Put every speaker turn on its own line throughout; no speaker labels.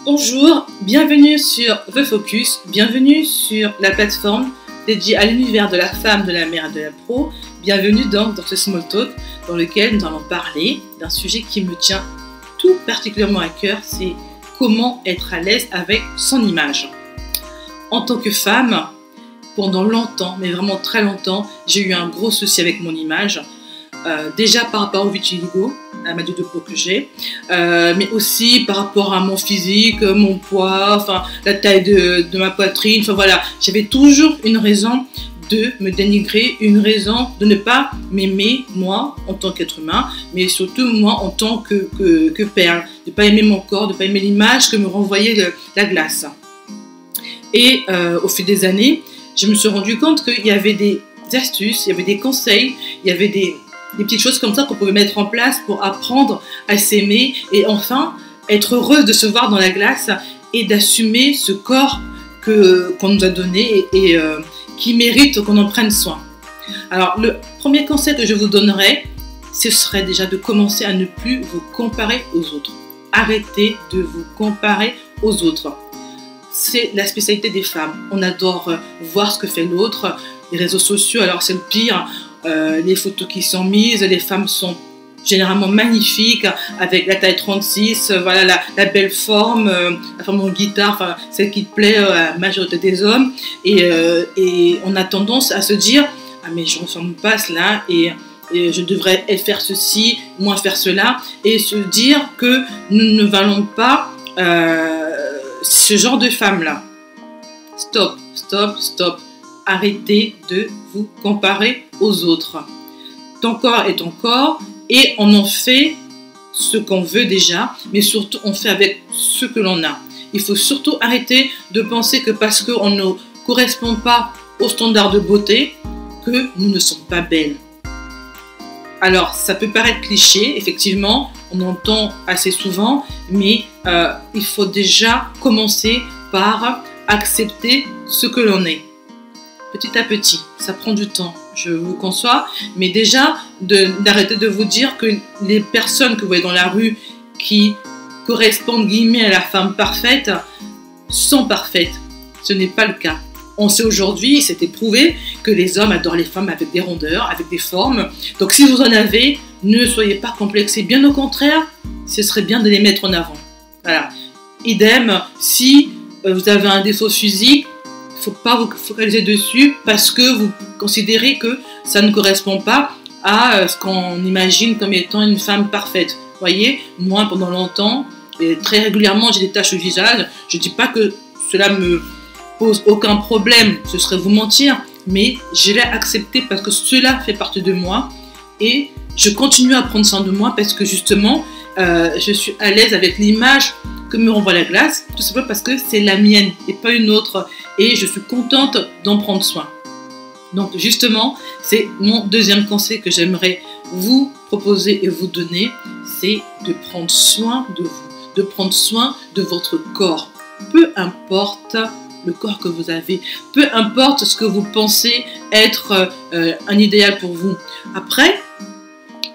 Bonjour, bienvenue sur The Focus, bienvenue sur la plateforme dédiée à l'univers de la femme, de la mère et de la pro. Bienvenue donc dans ce Small Talk dans lequel nous allons parler d'un sujet qui me tient tout particulièrement à cœur, c'est comment être à l'aise avec son image. En tant que femme, pendant longtemps, mais vraiment très longtemps, j'ai eu un gros souci avec mon image. Déjà par rapport au vitiligo, à ma de peau que j'ai, mais aussi par rapport à mon physique, mon poids, enfin la taille de ma poitrine, enfin voilà, j'avais toujours une raison de me dénigrer, une raison de ne pas m'aimer moi en tant qu'être humain, mais surtout moi en tant que perle, de ne pas aimer mon corps, de ne pas aimer l'image que me renvoyait la glace. Et au fil des années, je me suis rendu compte qu'il y avait des astuces, il y avait des conseils, il y avait des petites choses comme ça qu'on pouvait mettre en place pour apprendre à s'aimer et enfin être heureuse de se voir dans la glace et d'assumer ce corps qu'on nous a donné et qui mérite qu'on en prenne soin. Alors le premier conseil que je vous donnerais, ce serait déjà de commencer à ne plus vous comparer aux autres. Arrêtez de vous comparer aux autres. C'est la spécialité des femmes. On adore voir ce que fait l'autre. Les réseaux sociaux, alors c'est le pire. Les photos qui sont mises, les femmes sont généralement magnifiques, avec la taille 36, voilà, la belle forme, la forme en guitare, enfin, celle qui plaît à la majorité des hommes. Et on a tendance à se dire « Ah mais je ne ressemble pas à cela et je devrais faire ceci, moins faire cela » et se dire que nous ne valons pas ce genre de femmes-là. Stop, stop, stop. Arrêtez de vous comparer aux autres. Ton corps est ton corps et on en fait ce qu'on veut déjà, mais surtout on fait avec ce que l'on a. Il faut surtout arrêter de penser que parce qu'on ne correspond pas aux standards de beauté, que nous ne sommes pas belles. Alors ça peut paraître cliché, effectivement, on entend assez souvent, mais il faut déjà commencer par accepter ce que l'on est. Petit à petit, ça prend du temps, je vous conçois, mais déjà d'arrêter de vous dire que les personnes que vous voyez dans la rue qui correspondent guillemets à la femme parfaite sont parfaites. Ce n'est pas le cas. On sait aujourd'hui, c'est éprouvé, que les hommes adorent les femmes avec des rondeurs, avec des formes. Donc si vous en avez, ne soyez pas complexés. Bien au contraire, ce serait bien de les mettre en avant. Voilà. Idem, si vous avez un défaut physique, il ne faut pas vous focaliser dessus parce que vous considérez que ça ne correspond pas à ce qu'on imagine comme étant une femme parfaite. Vous voyez, moi pendant longtemps, et très régulièrement j'ai des taches au visage. Je ne dis pas que cela me pose aucun problème, ce serait vous mentir, mais je l'ai accepté parce que cela fait partie de moi et je continue à prendre soin de moi parce que justement je suis à l'aise avec l'image que me renvoie la glace, tout simplement parce que c'est la mienne et pas une autre et je suis contente d'en prendre soin. Donc justement, c'est mon deuxième conseil que j'aimerais vous proposer et vous donner, c'est de prendre soin de vous, de prendre soin de votre corps. Peu importe le corps que vous avez, peu importe ce que vous pensez être un idéal pour vous. Après,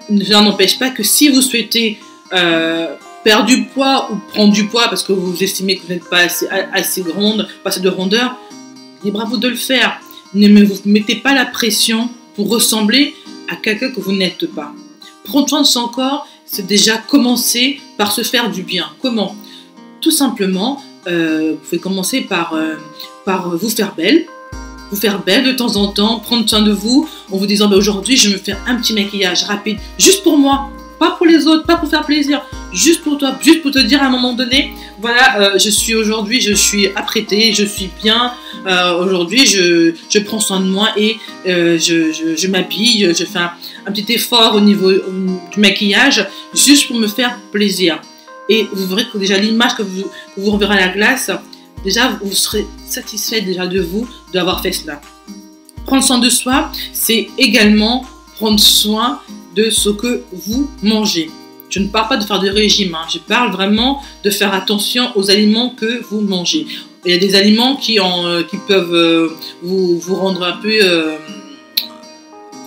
cela n'empêche pas que si vous souhaitez perdre du poids ou prendre du poids parce que vous estimez que vous n'êtes pas assez grande, pas assez de rondeur, libre à vous de le faire. Ne vous mettez pas la pression pour ressembler à quelqu'un que vous n'êtes pas. Prendre soin de son corps, c'est déjà commencer par se faire du bien. Comment? Tout simplement, vous pouvez commencer par vous faire belle. Vous faire belle de temps en temps, prendre soin de vous en vous disant aujourd'hui je vais me faire un petit maquillage rapide, juste pour moi. Pas pour les autres, pas pour faire plaisir, juste pour toi, juste pour te dire à un moment donné, voilà, je suis apprêtée, je suis bien, aujourd'hui je prends soin de moi et je m'habille, je fais un petit effort au niveau du maquillage, juste pour me faire plaisir. Et vous verrez que déjà l'image que vous reverrez à la glace, déjà vous serez satisfait déjà de vous d'avoir fait cela. Prendre soin de soi, c'est également prendre soin de ce que vous mangez. Je ne parle pas de faire de régime, hein. Je parle vraiment de faire attention aux aliments que vous mangez. Il y a des aliments qui peuvent vous rendre un peu,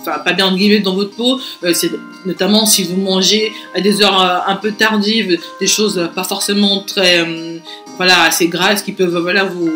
enfin pas bien dans votre peau, c'est notamment si vous mangez à des heures un peu tardives, des choses pas forcément très voilà, assez grasses qui peuvent voilà, vous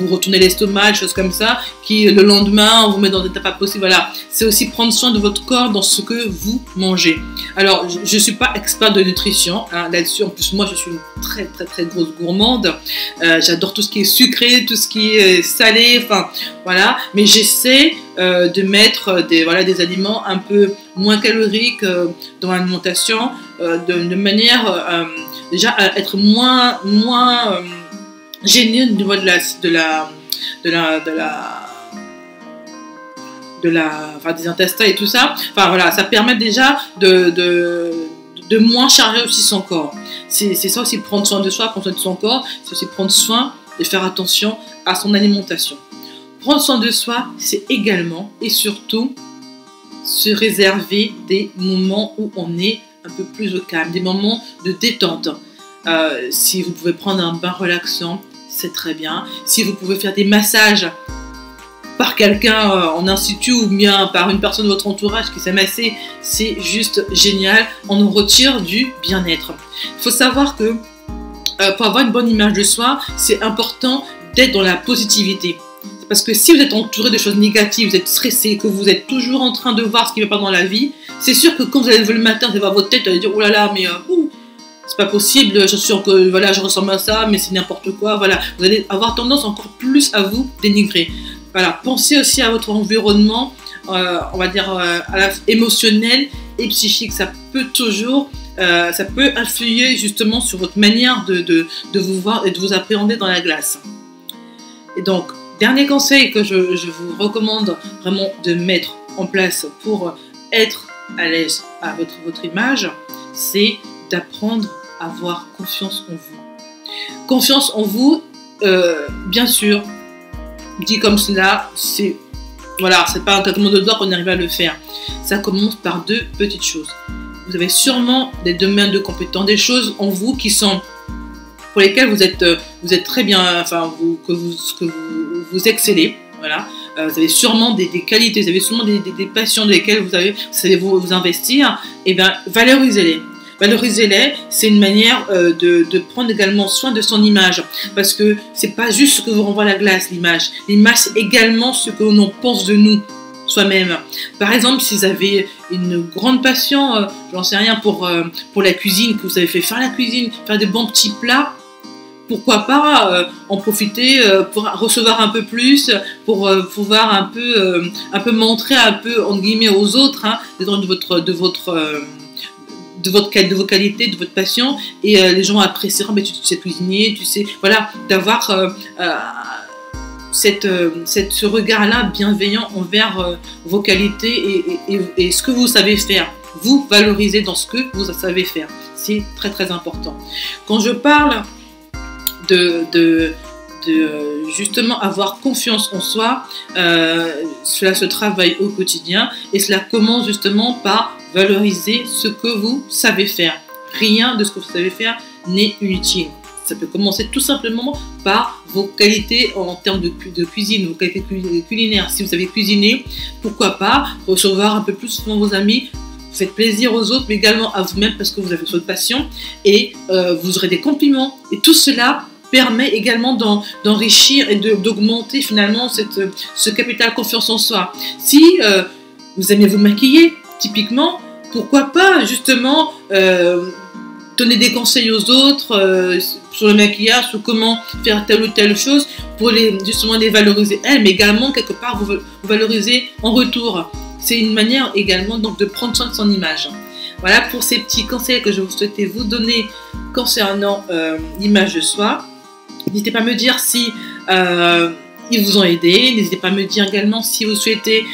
retourner l'estomac, des choses comme ça, qui le lendemain on vous met dans des états pas possibles. Voilà, c'est aussi prendre soin de votre corps dans ce que vous mangez. Alors, je suis pas expert de nutrition hein, là-dessus. En plus, moi, je suis une très grosse gourmande. J'adore tout ce qui est sucré, tout ce qui est salé. Enfin, voilà. Mais j'essaie de mettre des aliments un peu moins caloriques dans l'alimentation, de manière déjà à être moins gêné au niveau des intestins et tout ça. Enfin voilà, ça permet déjà de moins charger aussi son corps. C'est ça aussi, prendre soin de soi, prendre soin de son corps, c'est aussi prendre soin et faire attention à son alimentation. Prendre soin de soi, c'est également et surtout se réserver des moments où on est un peu plus au calme, des moments de détente. Si vous pouvez prendre un bain relaxant, c'est très bien. Si vous pouvez faire des massages par quelqu'un en institut ou bien par une personne de votre entourage qui sait masser, c'est juste génial. On nous retire du bien-être. Il faut savoir que pour avoir une bonne image de soi, c'est important d'être dans la positivité. Parce que si vous êtes entouré de choses négatives, vous êtes stressé, que vous êtes toujours en train de voir ce qui ne va pas dans la vie, c'est sûr que quand vous allez lever le matin, vous allez voir votre tête, vous allez dire « Oh là là, mais c'est pas possible, je suis sûre que voilà, je ressemble à ça, mais c'est n'importe quoi. » Voilà, vous allez avoir tendance encore plus à vous dénigrer. Voilà, pensez aussi à votre environnement, on va dire émotionnel et psychique. Ça peut toujours, ça peut influer justement sur votre manière de vous voir et de vous appréhender dans la glace. Et donc, dernier conseil que je vous recommande vraiment de mettre en place pour être à l'aise à votre image, c'est d'apprendre à avoir confiance en vous. Confiance en vous, bien sûr, dit comme cela, c'est voilà, c'est pas un claquement de doigts qu'on arrive à le faire. Ça commence par deux petites choses. Vous avez sûrement des domaines de compétences, des choses en vous qui sont pour lesquelles vous êtes très bien, enfin que vous excellez, voilà. Vous avez sûrement des qualités, vous avez sûrement des passions dans lesquelles vous savez vous investir. Et bien, valorisez-les. Valorisez-les, c'est une manière de prendre également soin de son image. Parce que c'est pas juste ce que vous renvoie la glace, l'image. L'image, c'est également ce que l'on pense de nous, soi-même. Par exemple, si vous avez une grande passion, j'en sais rien, pour la cuisine, que vous avez fait faire la cuisine, faire des bons petits plats, pourquoi pas en profiter pour recevoir un peu plus, pour pouvoir un peu montrer un peu, entre guillemets, aux autres, hein, de vos qualités, de votre passion, et les gens apprécieront, mais tu sais cuisiner, tu sais, voilà, d'avoir ce regard-là bienveillant envers vos qualités et ce que vous savez faire. Vous valorisez dans ce que vous savez faire. C'est très important. Quand je parle de justement avoir confiance en soi, cela se travaille au quotidien et cela commence justement par valoriser ce que vous savez faire. Rien de ce que vous savez faire n'est inutile. Ça peut commencer tout simplement par vos qualités en termes de cuisine, vos qualités culinaires. Si vous savez cuisiner, pourquoi pas recevoir un peu plus souvent vos amis. Vous faites plaisir aux autres, mais également à vous-même parce que vous avez votre passion et vous aurez des compliments. Et tout cela permet également d'enrichir et d'augmenter finalement ce capital confiance en soi. Si vous aimez vous maquiller, typiquement, pourquoi pas justement donner des conseils aux autres sur le maquillage, sur comment faire telle ou telle chose pour justement les valoriser elles, mais également quelque part vous valoriser en retour. C'est une manière également donc de prendre soin de son image. Voilà pour ces petits conseils que je souhaitais vous donner concernant l'image de soi. N'hésitez pas à me dire si ils vous ont aidé. N'hésitez pas à me dire également si vous souhaitez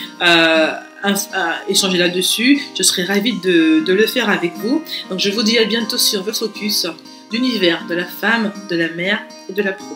échanger là-dessus. Je serai ravie de le faire avec vous. Donc je vous dis à bientôt sur VeFocus, l'univers de la femme, de la mère et de la pro.